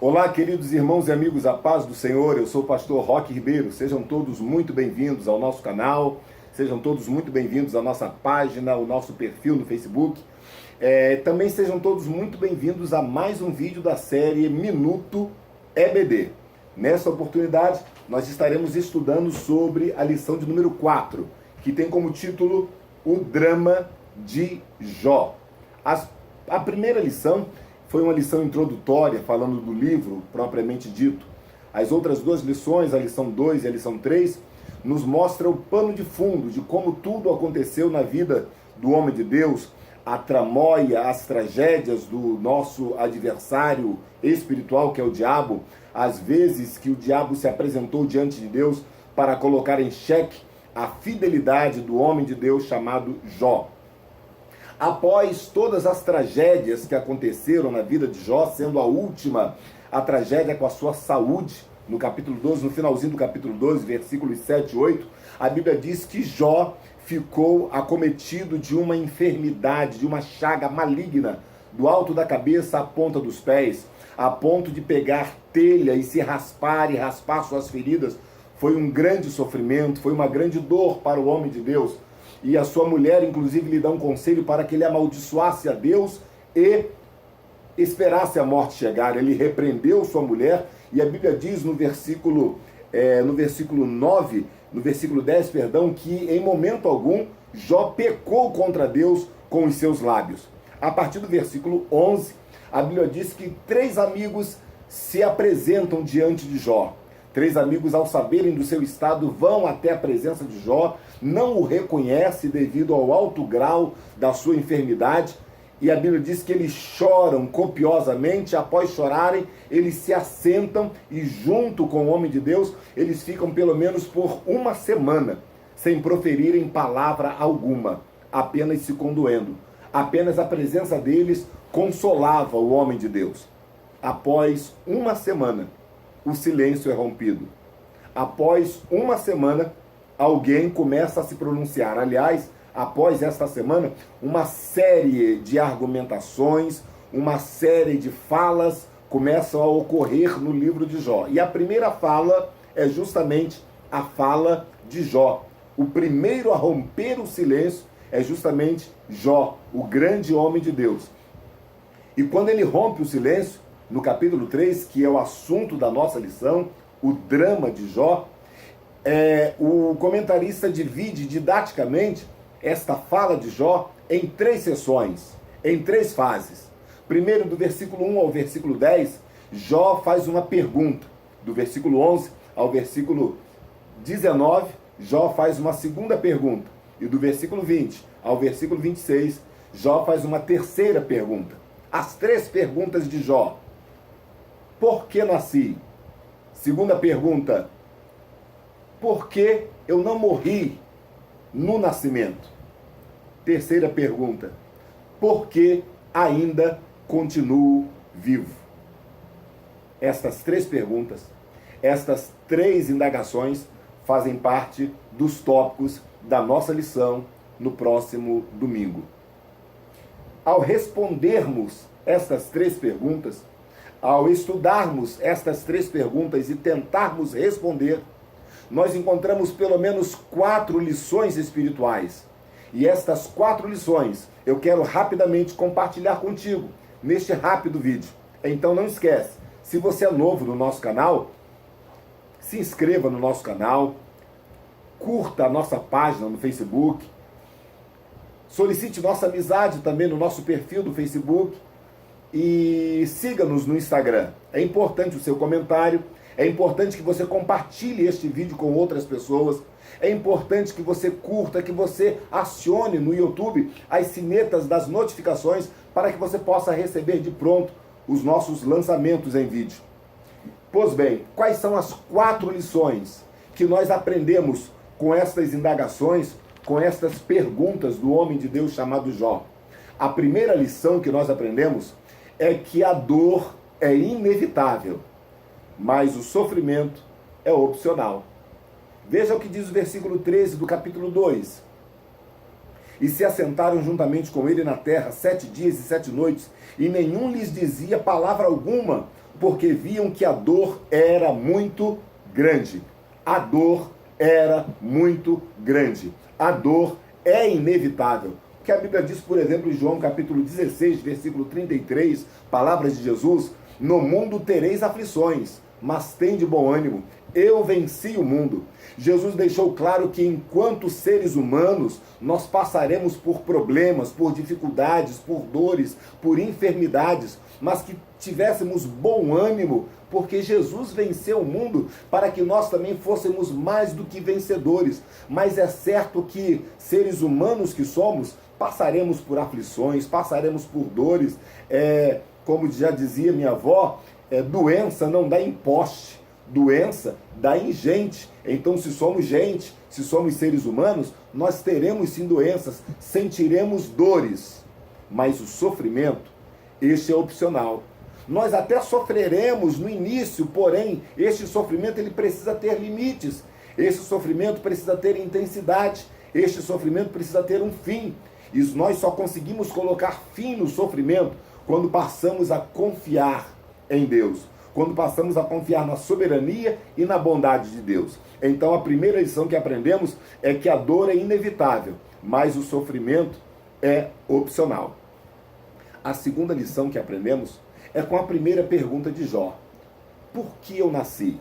Olá, queridos irmãos e amigos, a paz do Senhor. Eu sou o pastor Roque Ribeiro. Sejam todos muito bem-vindos ao nosso canal, sejam todos muito bem-vindos à nossa página, ao nosso perfil no Facebook. Também sejam todos muito bem-vindos a mais um vídeo da série Minuto EBD. Nessa oportunidade, nós estaremos estudando sobre a lição de número 4, que tem como título O Drama de Jó. A primeira lição foi uma lição introdutória, falando do livro propriamente dito. As outras duas lições, a lição 2 e a lição 3, nos mostram o pano de fundo de como tudo aconteceu na vida do homem de Deus, a tramóia, as tragédias do nosso adversário espiritual, que é o diabo, as vezes que o diabo se apresentou diante de Deus para colocar em xeque a fidelidade do homem de Deus chamado Jó. Após todas as tragédias que aconteceram na vida de Jó, sendo a última a tragédia com a sua saúde, no capítulo 12, no finalzinho do capítulo 12, versículos 7 e 8, a Bíblia diz que Jó ficou acometido de uma enfermidade, de uma chaga maligna, do alto da cabeça à ponta dos pés, a ponto de pegar telha e se raspar e raspar suas feridas. Foi um grande sofrimento, foi uma grande dor para o homem de Deus. E a sua mulher, inclusive, lhe dá um conselho para que ele amaldiçoasse a Deus e esperasse a morte chegar. Ele repreendeu sua mulher, e a Bíblia diz no versículo 9, no versículo 10, que em momento algum Jó pecou contra Deus com os seus lábios. A partir do versículo 11, a Bíblia diz que 3 amigos se apresentam diante de Jó. 3 amigos, ao saberem do seu estado, vão até a presença de Jó, não o reconhece devido ao alto grau da sua enfermidade, e a Bíblia diz que eles choram copiosamente. Após chorarem, eles se assentam e, junto com o homem de Deus, eles ficam pelo menos por uma semana sem proferirem palavra alguma, apenas se condoendo. Apenas a presença deles consolava o homem de Deus. Após uma semana, o silêncio é rompido. Após uma semana, alguém começa a se pronunciar. Aliás, após esta semana, uma série de argumentações, uma série de falas começam a ocorrer no livro de Jó. E a primeira fala é justamente a fala de Jó. O primeiro a romper o silêncio é justamente Jó, o grande homem de Deus. E quando ele rompe o silêncio, no capítulo 3, que é o assunto da nossa lição, o drama de Jó, o comentarista divide didaticamente esta fala de Jó em 3 sessões, em 3 fases. Primeiro, do versículo 1 ao versículo 10, Jó faz uma pergunta. Do versículo 11 ao versículo 19, Jó faz uma segunda pergunta. E do versículo 20 ao versículo 26, Jó faz uma terceira pergunta. As 3 perguntas de Jó. Por que nasci? Segunda pergunta. Por que eu não morri no nascimento? Terceira pergunta. Por que ainda continuo vivo? Estas 3 perguntas, estas 3 indagações fazem parte dos tópicos da nossa lição no próximo domingo. Ao respondermos estas 3 perguntas, ao estudarmos estas 3 perguntas e tentarmos responder, nós encontramos pelo menos 4 lições espirituais. E estas 4 lições eu quero rapidamente compartilhar contigo neste rápido vídeo. Então não esquece, se você é novo no nosso canal, se inscreva no nosso canal, curta a nossa página no Facebook, solicite nossa amizade também no nosso perfil do Facebook, e siga-nos no Instagram. É importante o seu comentário, é importante que você compartilhe este vídeo com outras pessoas, é importante que você curta, que você acione no YouTube as sinetas das notificações para que você possa receber de pronto os nossos lançamentos em vídeo. Pois bem, quais são as 4 lições que nós aprendemos com estas indagações, com estas perguntas do homem de Deus chamado Jó? A primeira lição que nós aprendemos é que a dor é inevitável, mas o sofrimento é opcional. Veja o que diz o versículo 13 do capítulo 2. E se assentaram juntamente com ele na terra 7 dias e 7 noites, e nenhum lhes dizia palavra alguma, porque viam que a dor era muito grande. A dor era muito grande. A dor é inevitável. O que a Bíblia diz, por exemplo, em João capítulo 16, versículo 33, palavras de Jesus: no mundo tereis aflições, mas tende bom ânimo, eu venci o mundo. Jesus deixou claro que enquanto seres humanos, nós passaremos por problemas, por dificuldades, por dores, por enfermidades, mas que tivéssemos bom ânimo, porque Jesus venceu o mundo para que nós também fôssemos mais do que vencedores. Mas é certo que, seres humanos que somos, passaremos por aflições, passaremos por dores. Como já dizia minha avó, doença não dá em poste, doença dá em gente. Então, se somos gente, se somos seres humanos, nós teremos sim doenças, sentiremos dores, mas o sofrimento, este é opcional. Nós até sofreremos no início, porém, este sofrimento ele precisa ter limites, este sofrimento precisa ter intensidade, este sofrimento precisa ter um fim. E nós só conseguimos colocar fim no sofrimento quando passamos a confiar em Deus, quando passamos a confiar na soberania e na bondade de Deus. Então a primeira lição que aprendemos é que a dor é inevitável, mas o sofrimento é opcional. A segunda lição que aprendemos é com a primeira pergunta de Jó: por que eu nasci?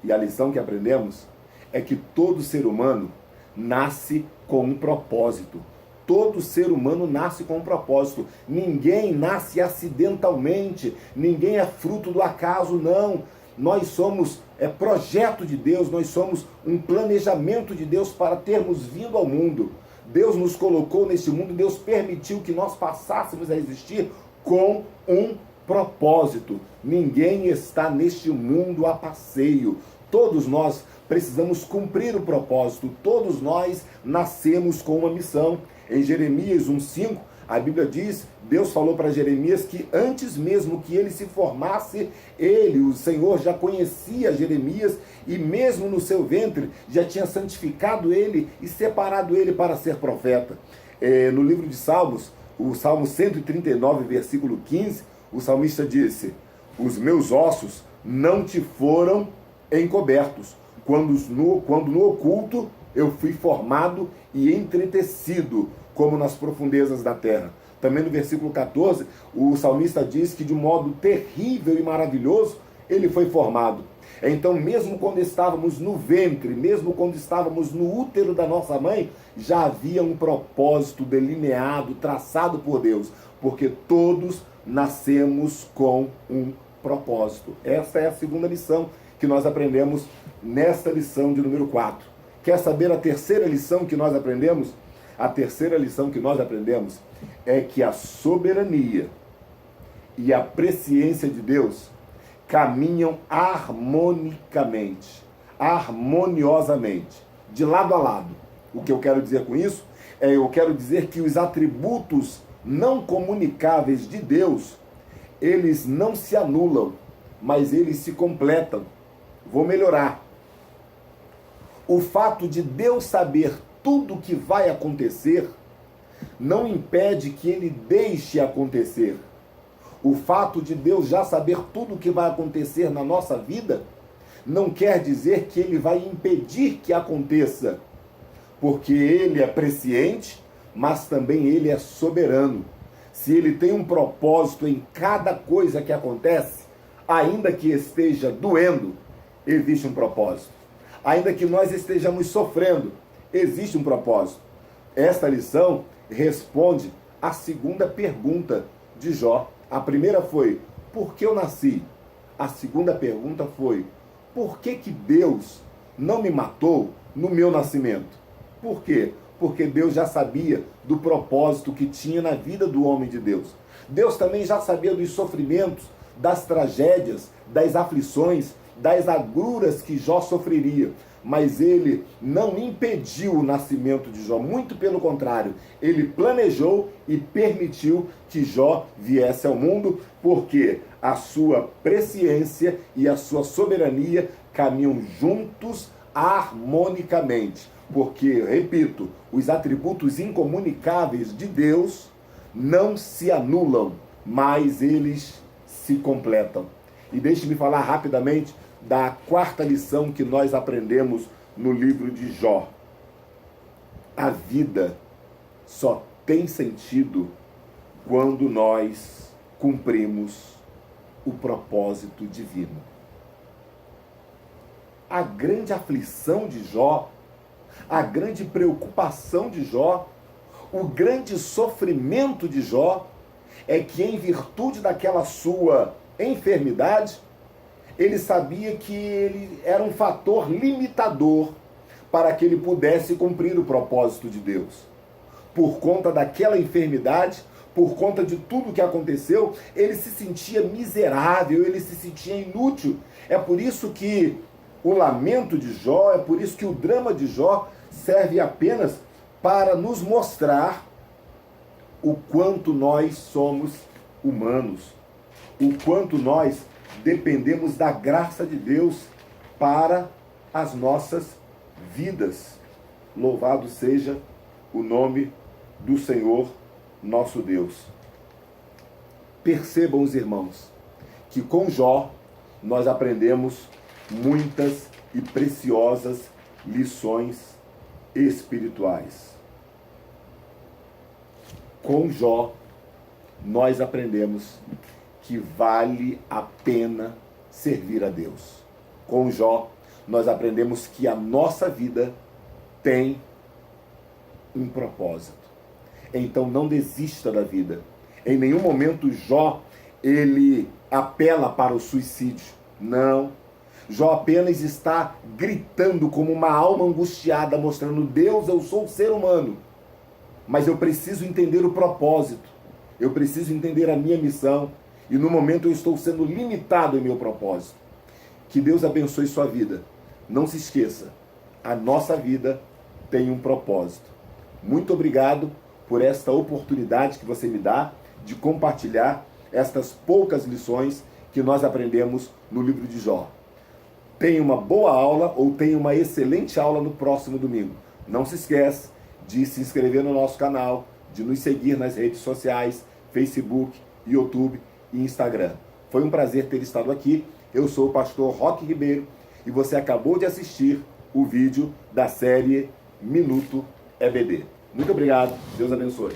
E a lição que aprendemos é que todo ser humano nasce com um propósito. Todo ser humano nasce com um propósito. Ninguém nasce acidentalmente, ninguém é fruto do acaso, não. Nós somos projeto de Deus, nós somos um planejamento de Deus para termos vindo ao mundo. Deus nos colocou neste mundo, Deus permitiu que nós passássemos a existir com um propósito. Ninguém está neste mundo a passeio. Todos nós precisamos cumprir o propósito, todos nós nascemos com uma missão. Em Jeremias 1,5, a Bíblia diz, Deus falou para Jeremias que antes mesmo que ele se formasse, o Senhor já conhecia Jeremias e mesmo no seu ventre já tinha santificado ele e separado ele para ser profeta. No livro de Salmos, o Salmo 139, versículo 15, o salmista disse: os meus ossos não te foram encobertos, quando no oculto eu fui formado e entretecido, como nas profundezas da terra. Também no versículo 14, o salmista diz que de modo terrível e maravilhoso ele foi formado. Então, mesmo quando estávamos no ventre, mesmo quando estávamos no útero da nossa mãe, já havia um propósito delineado, traçado por Deus, porque todos nascemos com um propósito. Essa é a segunda lição que nós aprendemos nesta lição de número 4. Quer saber a terceira lição que nós aprendemos? A terceira lição que nós aprendemos é que a soberania e a presciência de Deus caminham harmonicamente, harmoniosamente, de lado a lado. O que eu quero dizer com isso? Eu quero dizer que os atributos não comunicáveis de Deus, eles não se anulam, mas eles se completam. Vou melhorar. O fato de Deus saber tudo o que vai acontecer não impede que ele deixe acontecer. O fato de Deus já saber tudo o que vai acontecer na nossa vida não quer dizer que ele vai impedir que aconteça, porque ele é presciente, mas também ele é soberano. Se ele tem um propósito em cada coisa que acontece, ainda que esteja doendo, existe um propósito. Ainda que nós estejamos sofrendo, existe um propósito. Esta lição responde à segunda pergunta de Jó. A primeira foi: por que eu nasci? A segunda pergunta foi: por que Deus não me matou no meu nascimento? Por quê? Porque Deus já sabia do propósito que tinha na vida do homem de Deus. Deus também já sabia dos sofrimentos, das tragédias, das aflições, das agruras que Jó sofreria, mas ele não impediu o nascimento de Jó, muito pelo contrário, ele planejou e permitiu que Jó viesse ao mundo, porque a sua presciência e a sua soberania caminham juntos harmonicamente, porque, repito, os atributos incomunicáveis de Deus não se anulam, mas eles se completam. E deixe-me falar rapidamente da quarta lição que nós aprendemos no livro de Jó. A vida só tem sentido quando nós cumprimos o propósito divino. A grande aflição de Jó, a grande preocupação de Jó, o grande sofrimento de Jó é que, em virtude daquela sua enfermidade, ele sabia que ele era um fator limitador para que ele pudesse cumprir o propósito de Deus. Por conta daquela enfermidade, por conta de tudo que aconteceu, ele se sentia miserável, ele se sentia inútil. É por isso que o lamento de Jó, é por isso que o drama de Jó serve apenas para nos mostrar o quanto nós somos humanos, o quanto nós dependemos da graça de Deus para as nossas vidas. Louvado seja o nome do Senhor nosso Deus. Percebam, os irmãos, que com Jó nós aprendemos muitas e preciosas lições espirituais. Com Jó nós aprendemos que vale a pena servir a Deus. Com Jó nós aprendemos que a nossa vida tem um propósito. Então não desista da vida. Em nenhum momento Jó ele apela para o suicídio. Não. Jó apenas está gritando como uma alma angustiada, mostrando: Deus, eu sou um ser humano, mas eu preciso entender o propósito, eu preciso entender a minha missão, e no momento eu estou sendo limitado em meu propósito. Que Deus abençoe sua vida. Não se esqueça, a nossa vida tem um propósito. Muito obrigado por esta oportunidade que você me dá de compartilhar estas poucas lições que nós aprendemos no livro de Jó. Tenha uma boa aula ou tenha uma excelente aula no próximo domingo. Não se esqueça de se inscrever no nosso canal, de nos seguir nas redes sociais, Facebook, YouTube e Instagram. Foi um prazer ter estado aqui. Eu sou o pastor Roque Ribeiro e você acabou de assistir o vídeo da série Minuto EBD. Muito obrigado. Deus abençoe.